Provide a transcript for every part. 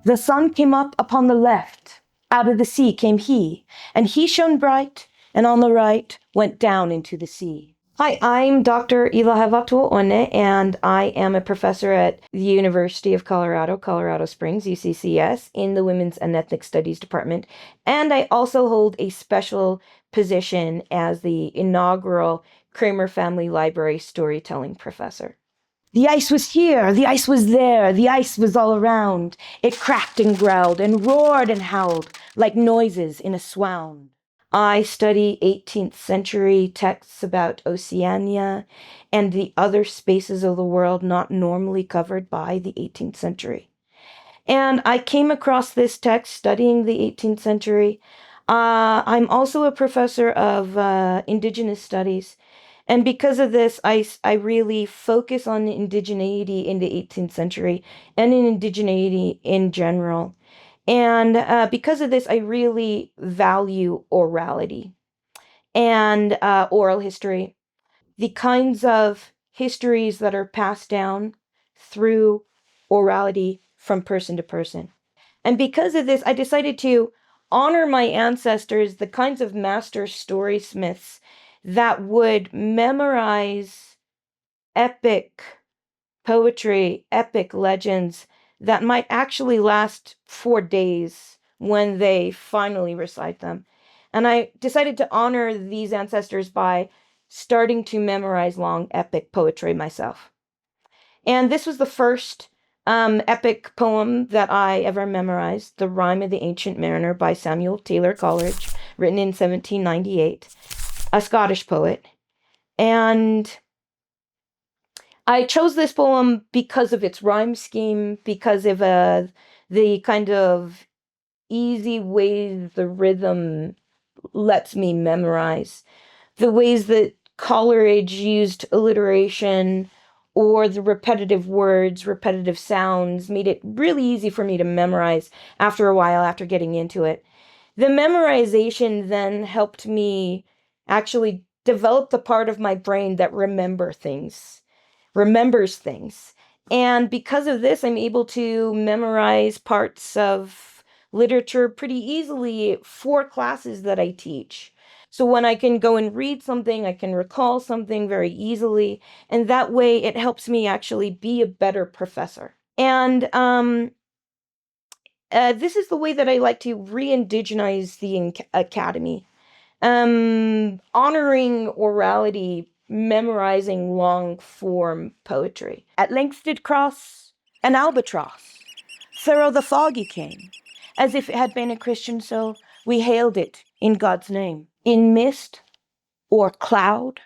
The sun came up upon the left. Out of the sea came he, and he shone bright, and on the right went down into the sea. Hi, I'm Dr. Ilaheva Tua'one, and I am a professor at the University of Colorado, Colorado Springs, UCCS, in the Women's and Ethnic Studies Department. And I also hold a special position as the inaugural Kraemer Family Library storytelling professor. The ice was here, the ice was there, the ice was all around. It cracked and growled and roared and howled like noises in a swound. I study 18th century texts about Oceania and the other spaces of the world not normally covered by the 18th century. And I came across this text studying the 18th century. I'm also a professor of Indigenous studies. And because of this, I really focus on indigeneity in the 18th century and in indigeneity in general. And because of this, I really value orality and oral history, the kinds of histories that are passed down through orality from person to person. And because of this, I decided to honor my ancestors, the kinds of master storysmiths that would memorize epic poetry, epic legends that might actually last for days when they finally recite them. And I decided to honor these ancestors by starting to memorize long epic poetry myself. And this was the first epic poem that I ever memorized, The Rime of the Ancient Mariner by Samuel Taylor Coleridge, written in 1798, a Scottish poet. And I chose this poem because of its rhyme scheme, because of the kind of easy ways the rhythm lets me memorize, the ways that Coleridge used alliteration or the repetitive words, repetitive sounds, made it really easy for me to memorize after a while, after getting into it. The memorization then helped me actually develop the part of my brain that remembers things. And because of this, I'm able to memorize parts of literature pretty easily for classes that I teach. So when I can go and read something, I can recall something very easily. And that way it helps me actually be a better professor. And this is the way that I like to re-indigenize the academy. Honoring orality, memorizing long-form poetry. At length did cross an albatross. Thorough the foggy came. As if it had been a Christian soul, we hailed it in God's name. In mist or cloud,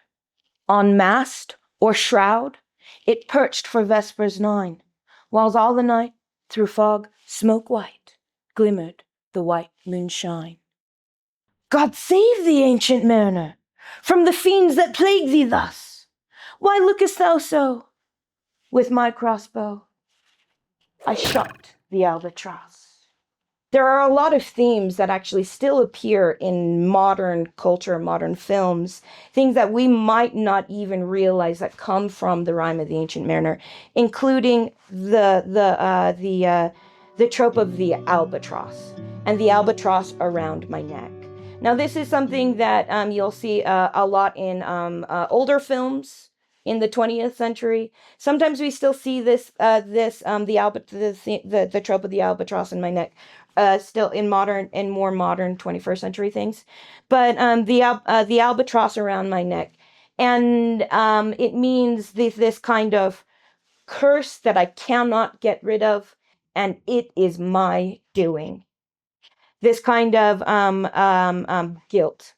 on mast or shroud, it perched for vespers 9, whiles all the night through fog smoke white glimmered the white moonshine. God save thee, ancient mariner, from the fiends that plague thee thus. Why lookest thou so? With my crossbow I shot the albatross. There are a lot of themes that actually still appear in modern culture, modern films, things that we might not even realize that come from the Rime of the Ancient Mariner, including the trope of the albatross and the albatross around my neck. Now, this is something that you'll see a lot in older films in the 20th century. Sometimes we still see the trope of the albatross in my neck. Still in more modern 21st century things, but the albatross around my neck, and it means this kind of curse that I cannot get rid of, and it is my doing. This kind of guilt,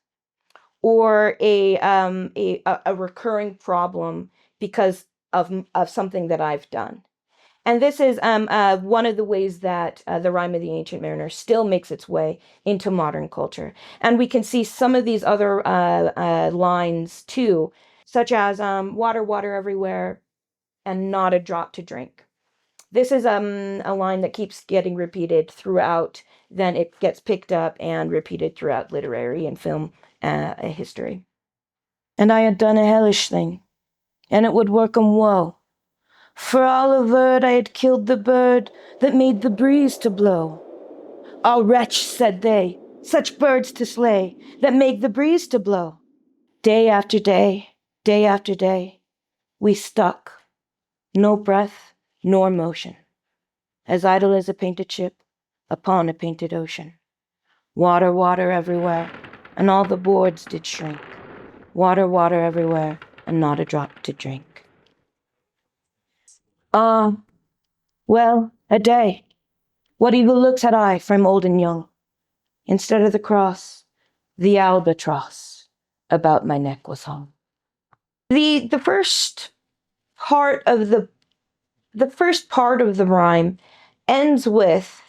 or a recurring problem because of something that I've done. And this is one of the ways that the Rime of the Ancient Mariner still makes its way into modern culture. And we can see some of these other lines too, such as water, water everywhere, and not a drop to drink. This is a line that keeps getting repeated throughout, then it gets picked up and repeated throughout literary and film history. And I had done a hellish thing, and it would work 'em woe. For all averred I had killed the bird that made the breeze to blow. Ah, wretch, said they, such birds to slay that make the breeze to blow. Day after day, we stuck, no breath nor motion, as idle as a painted ship upon a painted ocean. Water, water everywhere, and all the boards did shrink. Water, water everywhere, and not a drop to drink. Ah, well, a day. What evil looks had I from old and young? Instead of the cross, the albatross about my neck was hung. The first part of the rhyme ends with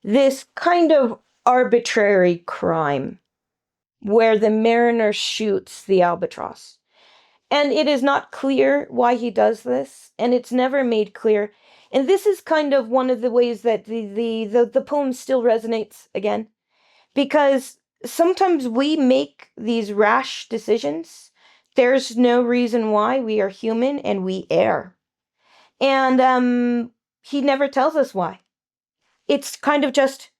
this kind of arbitrary crime where the mariner shoots the albatross. And it is not clear why he does this, and it's never made clear. And this is kind of one of the ways that the poem still resonates again, because sometimes we make these rash decisions. There's no reason why. We are human and we err. And he never tells us why. It's kind of just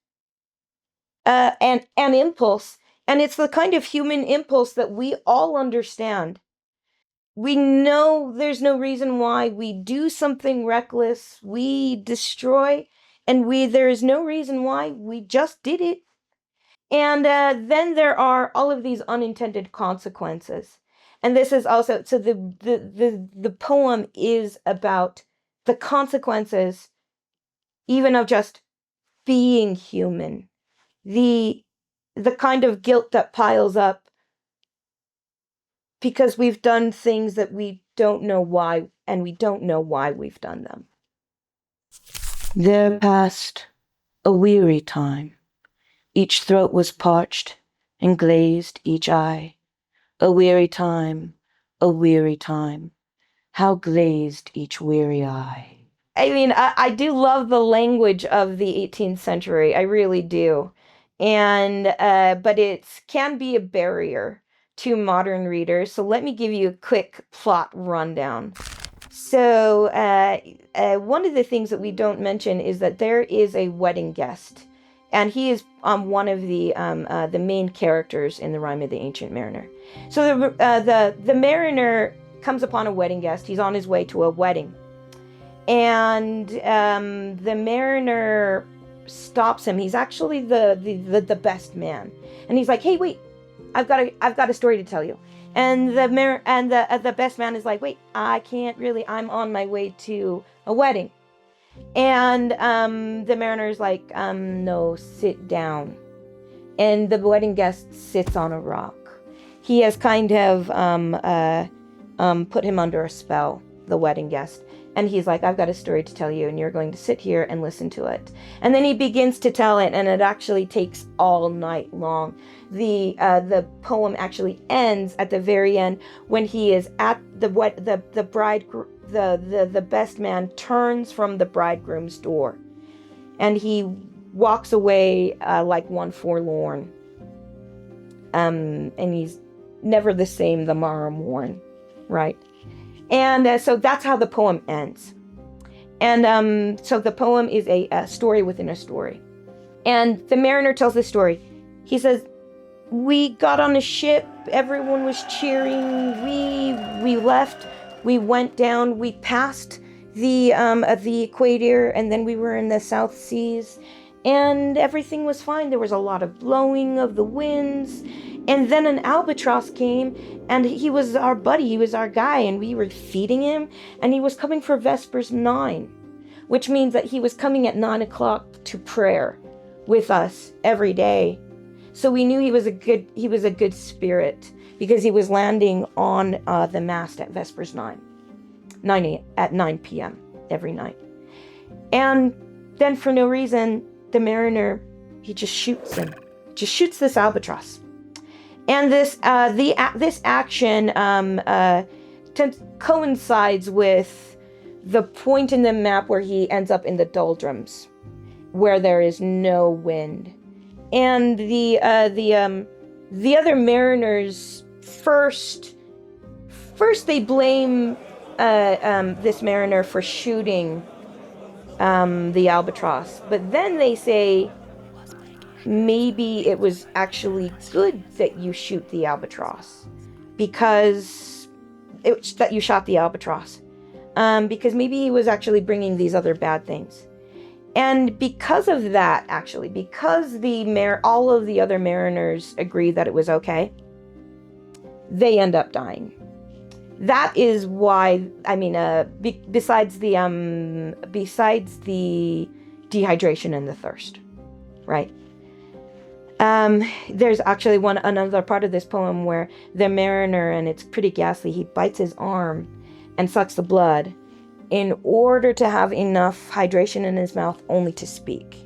an impulse, and it's the kind of human impulse that we all understand. We know there's no reason why we do something reckless, we destroy, and there is no reason why, we just did it. And then there are all of these unintended consequences. And this is also, so the poem is about the consequences, even of just being human. The kind of guilt that piles up because we've done things that we don't know why, and we don't know why we've done them. There passed a weary time. Each throat was parched and glazed each eye. A weary time, how glazed each weary eye. I mean, I do love the language of the 18th century. I really do. And, but it can be a barrier to modern readers. So let me give you a quick plot rundown. So one of the things that we don't mention is that there is a wedding guest, and he is one of the main characters in the Rime of the Ancient Mariner. So the mariner comes upon a wedding guest. He's on his way to a wedding, and the mariner stops him. He's actually the best man, and he's like, "Hey, wait, I've got a story to tell you." And the best man is like, "Wait, I can't really. I'm on my way to a wedding." And the mariner's like, "No, sit down." And the wedding guest sits on a rock. He has kind of put him under a spell, the wedding guest. And he's like, "I've got a story to tell you, and you're going to sit here and listen to it." And then he begins to tell it, and it actually takes all night long. The poem actually ends at the very end when he is at the best man turns from the bridegroom's door, and he walks away like one forlorn. And he's never the same the morrow morn, right? And so that's how the poem ends. And so the poem is a story within a story. And the mariner tells this story. He says, "We got on a ship, everyone was cheering, we left, we went down, we passed the equator, and then we were in the South Seas, and everything was fine. There was a lot of blowing of the winds, and then an albatross came, and he was our buddy, he was our guy, and we were feeding him, and he was coming for Vespers 9, which means that he was coming at 9 o'clock to prayer with us every day. So we knew he was a good spirit, because he was landing on the mast at Vespers 9 at 9 p.m. every night. And then for no reason, the mariner, he just shoots him, just shoots this albatross. And this action coincides with the point in the map where he ends up in the doldrums, where there is no wind. And the other mariners first they blame this mariner for shooting the albatross. But then they say maybe it was actually good that you shoot the albatross because that you shot the albatross, because maybe he was actually bringing these other bad things. And because of that, actually, because all of the other mariners agree that it was okay, they end up dying. That is why, I mean, besides the dehydration and the thirst, right? There's actually another part of this poem where the mariner, and it's pretty ghastly, he bites his arm and sucks the blood in order to have enough hydration in his mouth only to speak.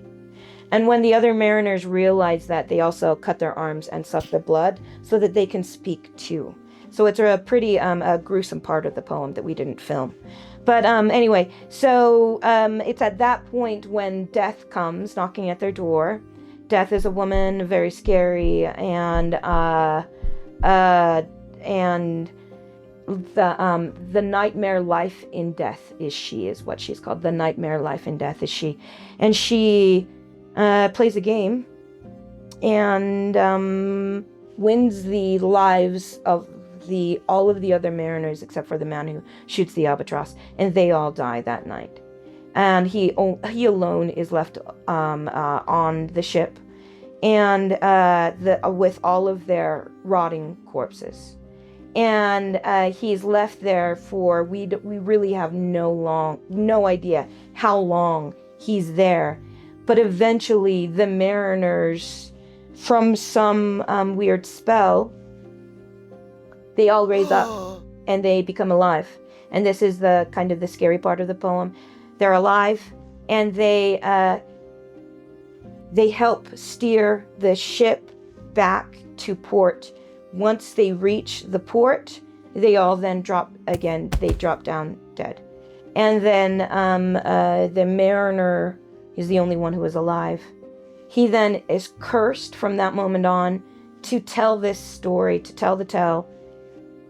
And when the other mariners realize that, they also cut their arms and suck the blood so that they can speak too. So it's a pretty a gruesome part of the poem that we didn't film. But anyway, so it's at that point when death comes knocking at their door. Death is a woman, very scary, and the nightmare life in death is what she's called. The nightmare life in death is she. And she plays a game and wins the lives of all of the other mariners except for the man who shoots the albatross, and they all die that night. And he alone is left on the ship, and with all of their rotting corpses. And he's left there for we really have no idea how long he's there. But eventually, the mariners, from some weird spell, they all raise up and they become alive. And this is the kind of the scary part of the poem. They're alive, and they help steer the ship back to port. Once they reach the port, they all then drop again. They drop down dead. And then the mariner is the only one who is alive. He then is cursed from that moment on to tell this story, to tell the tale,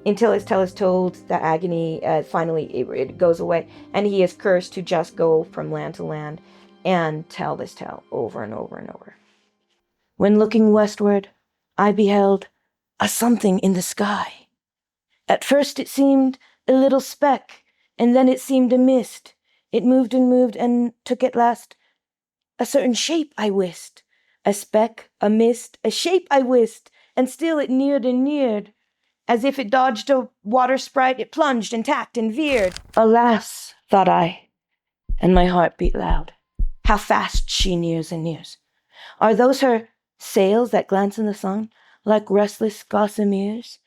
until his tale is told, the agony, finally it goes away, and he is cursed to just go from land to land and tell this tale over and over and over. When looking westward, I beheld a something in the sky. At first it seemed a little speck, and then it seemed a mist. It moved and took at last a certain shape I wist. A speck, a mist, a shape I wist, and still it neared and neared. As if it dodged a water sprite, it plunged and tacked and veered. Alas, thought I, and my heart beat loud, how fast she nears and nears. Are those her sails that glance in the sun, like restless gossameres?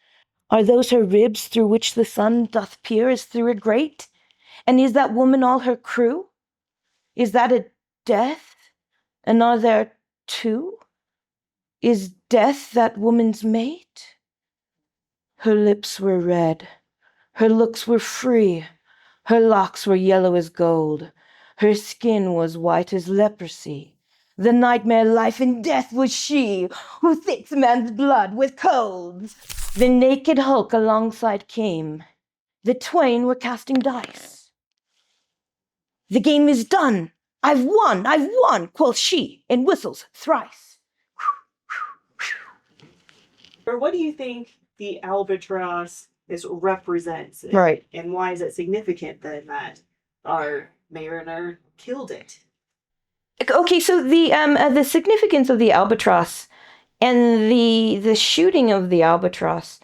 Are those her ribs through which the sun doth peer as through a grate? And is that woman all her crew? Is that a death? And are there two? Is death that woman's mate? Her lips were red, her looks were free, her locks were yellow as gold, her skin was white as leprosy. The nightmare life in death was she, who thicks man's blood with cold. The naked hulk alongside came, the twain were casting dice. The game is done, I've won, quoth she, in whistles thrice. Or what do you think the albatross represents? Right. And why is it significant then that our mariner killed it? Okay, so the significance of the albatross and the shooting of the albatross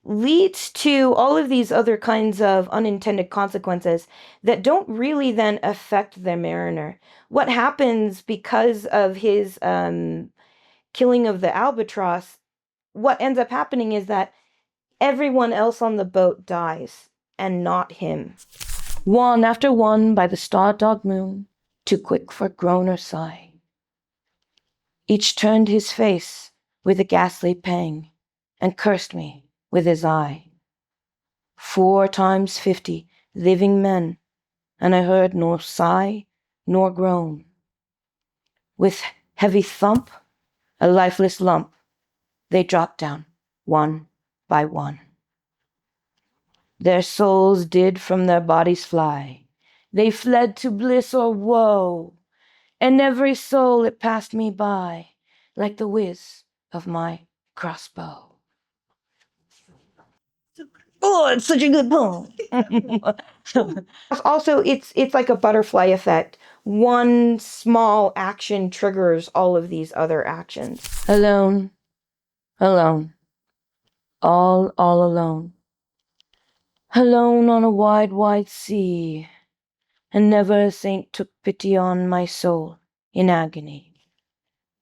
leads to all of these other kinds of unintended consequences that don't really then affect the mariner. What happens because of his killing of the albatross, what ends up happening is that everyone else on the boat dies, and not him. One after one by the star-dogged moon, too quick for groan or sigh. Each turned his face with a ghastly pang, and cursed me with his eye. 4 times 50 living men, and I heard nor sigh nor groan. With heavy thump, a lifeless lump, they dropped down one by one. Their souls did from their bodies fly. They fled to bliss or woe, and every soul it passed me by, like the whiz of my crossbow. Oh, it's such a good poem. Also, it's like a butterfly effect. One small action triggers all of these other actions. Alone, alone, all alone. Alone on a wide, wide sea, and never a saint took pity on my soul in agony.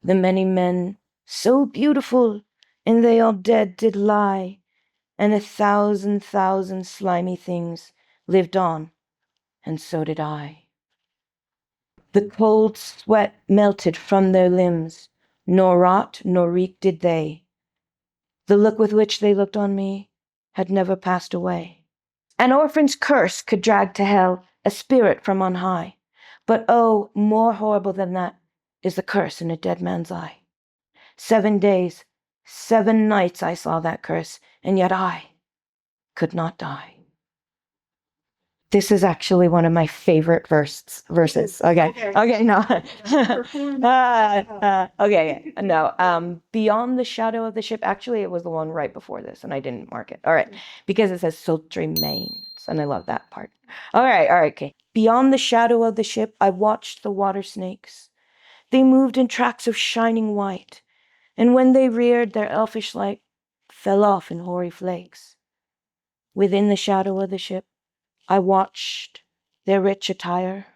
The many men, so beautiful, and they all dead did lie, and 1,000 slimy things lived on, and so did I. The cold sweat melted from their limbs, nor rot nor reek did they. The look with which they looked on me had never passed away. An orphan's curse could drag to hell a spirit from on high, but oh, more horrible than that is the curse in a dead man's eye. 7 days, 7 nights I saw that curse, and yet I could not die. This is actually one of my favorite verses. Okay. No. Okay. No. Beyond the shadow of the ship. Actually, it was the one right before this, and I didn't mark it. All right, because it says sultry mains, and I love that part. All right. Okay. Beyond the shadow of the ship, I watched the water snakes. They moved in tracks of shining white, and when they reared, their elfish light fell off in hoary flakes. Within the shadow of the ship, I watched their rich attire.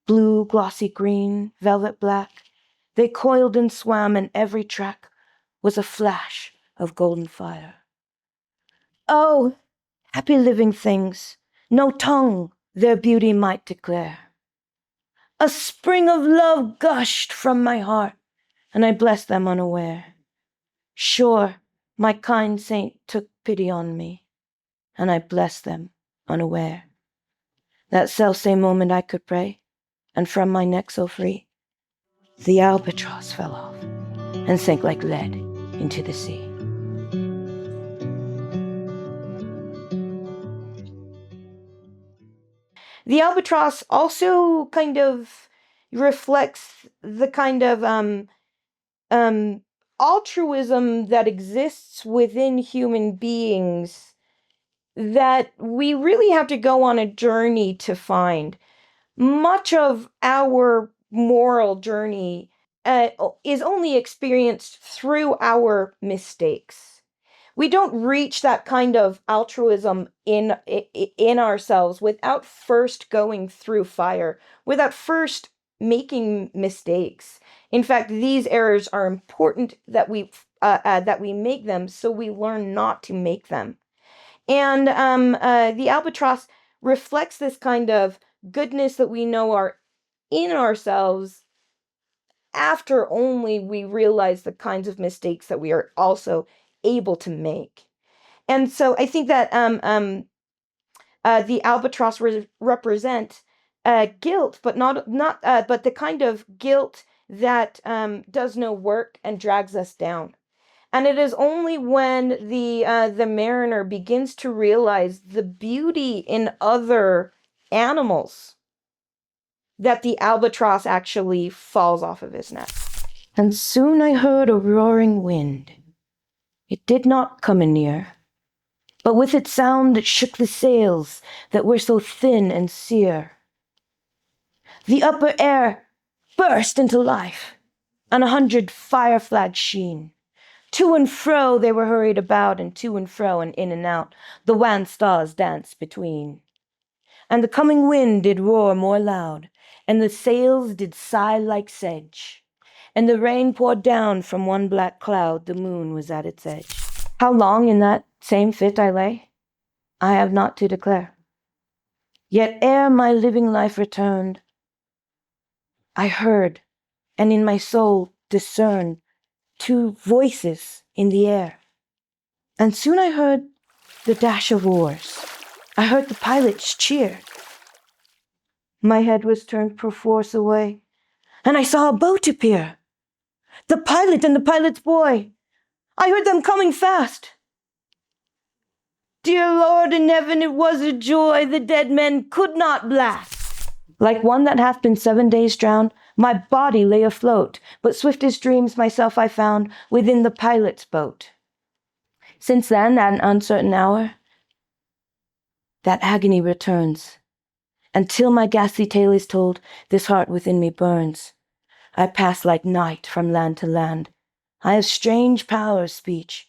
Blue, glossy green, velvet black, they coiled and swam, and every track was a flash of golden fire. Oh, happy living things, no tongue their beauty might declare. A spring of love gushed from my heart, and I blessed them unaware. Sure, my kind saint took pity on me, and I blessed them unaware. That selfsame moment I could pray, and from my neck so free, the albatross fell off and sank like lead into the sea. The albatross also kind of reflects the kind of altruism that exists within human beings that we really have to go on a journey to find. Much of our moral journey is only experienced through our mistakes. We don't reach that kind of altruism in ourselves without first going through fire, without first making mistakes. In fact, these errors are important that we make them so we learn not to make them. And the albatross reflects this kind of goodness that we know are in ourselves after only we realize the kinds of mistakes that we are also able to make. And so I think that the albatross represent guilt, but but the kind of guilt that does no work and drags us down. And it is only when the mariner begins to realize the beauty in other animals that the albatross actually falls off of his nest. And soon I heard a roaring wind. It did not come anear, but with its sound it shook the sails that were so thin and sere. The upper air burst into life, and 100 fire flags sheen. To and fro they were hurried about, and to and fro and in and out the wan stars danced between. And the coming wind did roar more loud, and the sails did sigh like sedge, and the rain poured down from one black cloud, the moon was at its edge. How long in that same fit I lay, I have not to declare. Yet ere my living life returned, I heard, and in my soul discerned, 2 voices in the air. And soon I heard the dash of oars. I heard the pilots cheer. My head was turned perforce away, and I saw a boat appear. The pilot and the pilot's boy. I heard them coming fast. dear Lord, in heaven it was a joy the dead men could not blast. Like one that hath been 7 days drowned, my body lay afloat, but swift as dreams myself I found within the pilot's boat. Since then, at an uncertain hour, that agony returns. Until my ghastly tale is told, this heart within me burns. I pass like night from land to land. I have strange power of speech.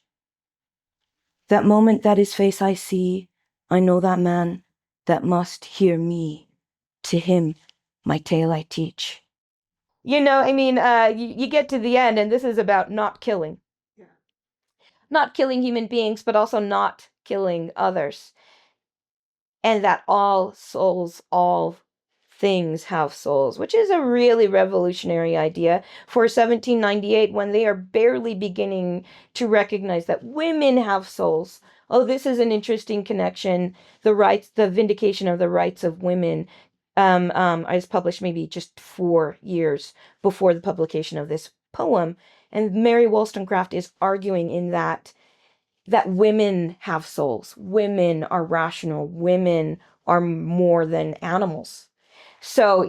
That moment that his face I see, I know that man that must hear me. To him my tale I teach. You get to the end, and this is about not killing. Yeah. Not killing human beings, but also not killing others. And that all souls, all things have souls, which is a really revolutionary idea for 1798, when they are barely beginning to recognize that women have souls. Oh, this is an interesting connection. The vindication of the rights of women is published maybe just 4 years before the publication of this poem. And Mary Wollstonecraft is arguing in that women have souls. Women are rational. Women are more than animals. So,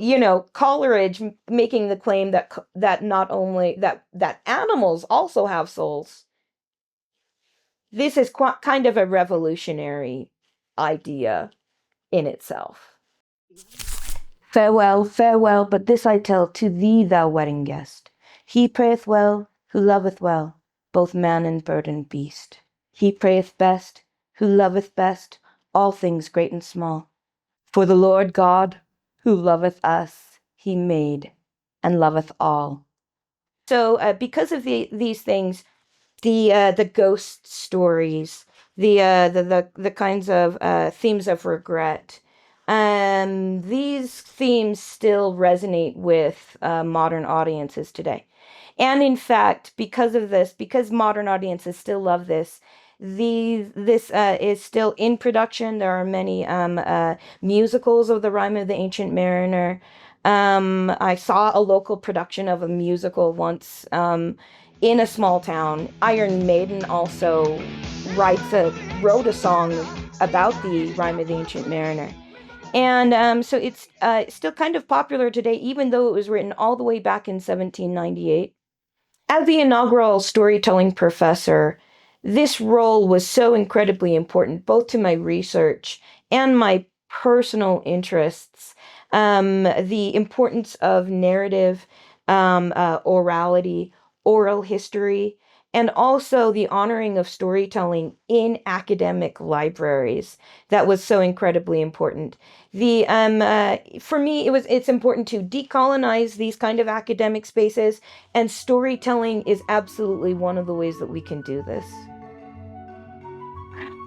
Coleridge making the claim that not only that animals also have souls. This is kind of a revolutionary idea in itself. Farewell, farewell, but this I tell to thee, thou wedding guest. He prayeth well who loveth well, both man and bird and beast. He prayeth best who loveth best all things great and small. For the Lord God, who loveth us, he made and loveth all. So because of these things, the ghost stories, the kinds of themes of regret, these themes still resonate with modern audiences today. And in fact, because of this, because modern audiences still love this, this is still in production. There are many musicals of the Rime of the Ancient Mariner. I saw a local production of a musical once in a small town. Iron Maiden also wrote a song about the Rime of the Ancient Mariner. And so it's still kind of popular today, even though it was written all the way back in 1798. As the inaugural storytelling professor, this role was so incredibly important, both to my research and my personal interests. The importance of narrative, orality, oral history, and also the honoring of storytelling in academic libraries. That was so incredibly important. For me, it's important to decolonize these kind of academic spaces, and storytelling is absolutely one of the ways that we can do this.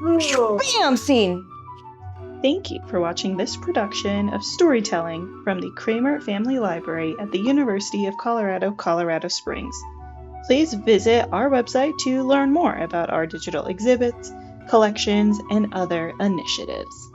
Bam! Scene! Thank you for watching this production of Storytelling from the Kraemer Family Library at the University of Colorado, Colorado Springs. Please visit our website to learn more about our digital exhibits, collections, and other initiatives.